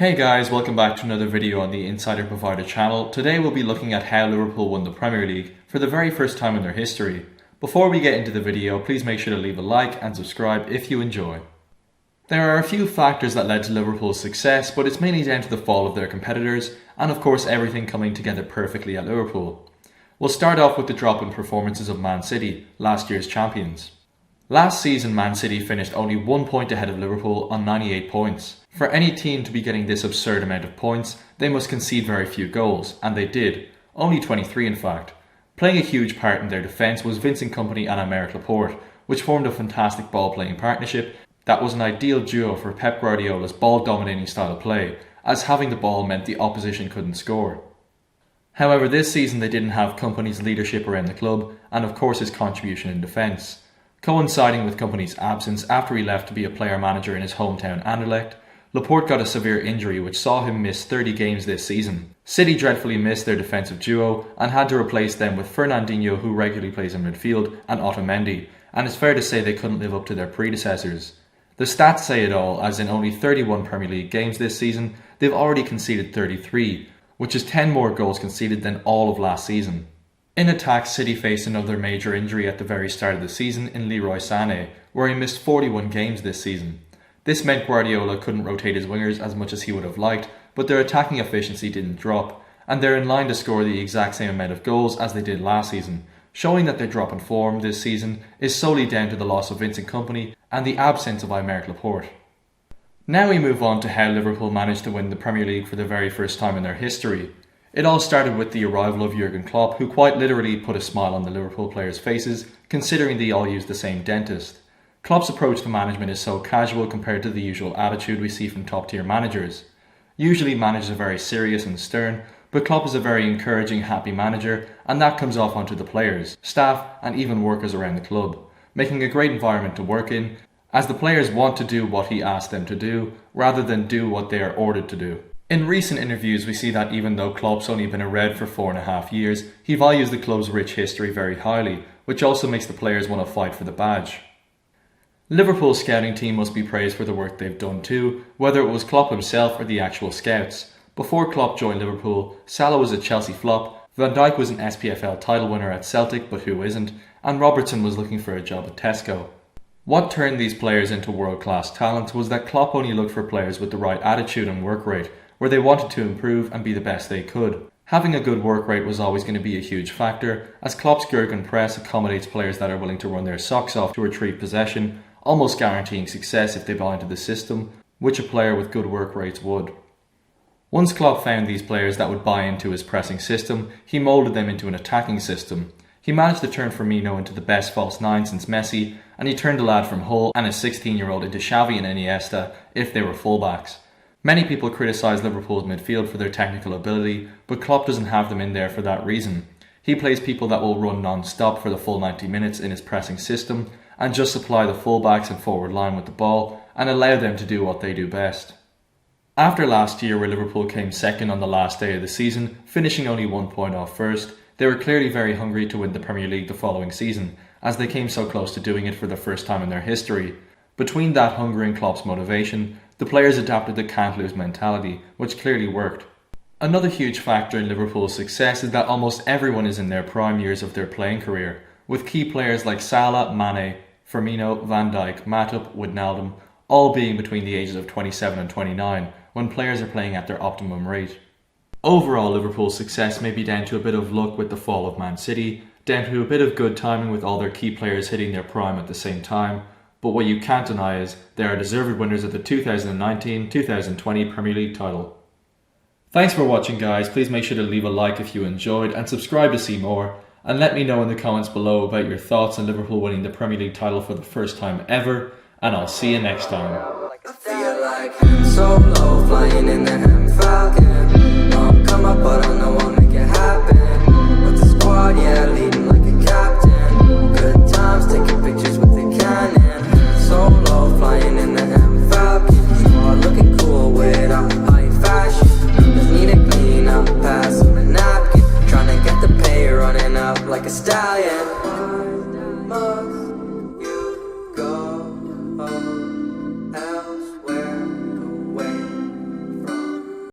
Hey guys, welcome back to another video on the Insider Provider channel. Today we'll be looking at how Liverpool won the Premier League for the very first time in their history. Before we get into the video, please make sure to leave a like and subscribe if you enjoy. There are a few factors that led to Liverpool's success, but it's mainly down to the fall of their competitors and of course everything coming together perfectly at Liverpool. We'll start off with the drop in performances of Man City, last year's champions. Last season, Man City finished only 1 point ahead of Liverpool on 98 points. For any team to be getting this absurd amount of points, they must concede very few goals, and they did. Only 23 in fact. Playing a huge part in their defence was Vincent Kompany and Aymeric Laporte, which formed a fantastic ball-playing partnership that was an ideal duo for Pep Guardiola's ball-dominating style of play, as having the ball meant the opposition couldn't score. However, this season they didn't have Kompany's leadership around the club, and of course his contribution in defence. Coinciding with Kompany's absence after he left to be a player-manager in his hometown Anderlecht, Laporte got a severe injury which saw him miss 30 games this season. City dreadfully missed their defensive duo and had to replace them with Fernandinho, who regularly plays in midfield, and Otamendi, and it's fair to say they couldn't live up to their predecessors. The stats say it all, as in only 31 Premier League games this season, they've already conceded 33, which is 10 more goals conceded than all of last season. In attack, City faced another major injury at the very start of the season in Leroy Sané, where he missed 41 games this season. This meant Guardiola couldn't rotate his wingers as much as he would have liked, but their attacking efficiency didn't drop, and they're in line to score the exact same amount of goals as they did last season, showing that their drop in form this season is solely down to the loss of Vincent Kompany and the absence of Aymeric Laporte. Now we move on to how Liverpool managed to win the Premier League for the very first time in their history. It all started with the arrival of Jurgen Klopp, who quite literally put a smile on the Liverpool players' faces, considering they all use the same dentist. Klopp's approach to management is so casual compared to the usual attitude we see from top-tier managers. Usually managers are very serious and stern, but Klopp is a very encouraging, happy manager, and that comes off onto the players, staff, and even workers around the club, making a great environment to work in, as the players want to do what he asks them to do, rather than do what they are ordered to do. In recent interviews, we see that even though Klopp's only been a Red for 4.5 years, he values the club's rich history very highly, which also makes the players want to fight for the badge. Liverpool's scouting team must be praised for the work they've done too, whether it was Klopp himself or the actual scouts. Before Klopp joined Liverpool, Salah was a Chelsea flop, Van Dijk was an SPFL title winner at Celtic, but who isn't, and Robertson was looking for a job at Tesco. What turned these players into world-class talent was that Klopp only looked for players with the right attitude and work rate, where they wanted to improve and be the best they could. Having a good work rate was always going to be a huge factor, as Klopp's Jurgen press accommodates players that are willing to run their socks off to retrieve possession, almost guaranteeing success if they buy into the system, which a player with good work rates would. Once Klopp found these players that would buy into his pressing system, he moulded them into an attacking system. He managed to turn Firmino into the best false nine since Messi, and he turned a lad from Hull and a 16-year-old into Xavi and Iniesta if they were fullbacks. Many people criticise Liverpool's midfield for their technical ability, but Klopp doesn't have them in there for that reason. He plays people that will run non-stop for the full 90 minutes in his pressing system, and just supply the fullbacks and forward line with the ball, and allow them to do what they do best. After last year, where Liverpool came second on the last day of the season, finishing only 1 point off first, they were clearly very hungry to win the Premier League the following season, as they came so close to doing it for the first time in their history. Between that hunger and Klopp's motivation, the players adapted the can't-lose mentality, which clearly worked. Another huge factor in Liverpool's success is that almost everyone is in their prime years of their playing career, with key players like Salah, Mane, Firmino, Van Dijk, Matip, Wijnaldum, all being between the ages of 27 and 29, when players are playing at their optimum rate. Overall, Liverpool's success may be down to a bit of luck with the fall of Man City, down to a bit of good timing with all their key players hitting their prime at the same time, but what you can't deny is they are deserved winners of the 2019-2020 Premier League title. Thanks for watching guys, please make sure to leave a like if you enjoyed and subscribe to see more, and let me know in the comments below about your thoughts on Liverpool winning the Premier League title for the first time ever, and I'll see you next time. I feel like so low, flying in the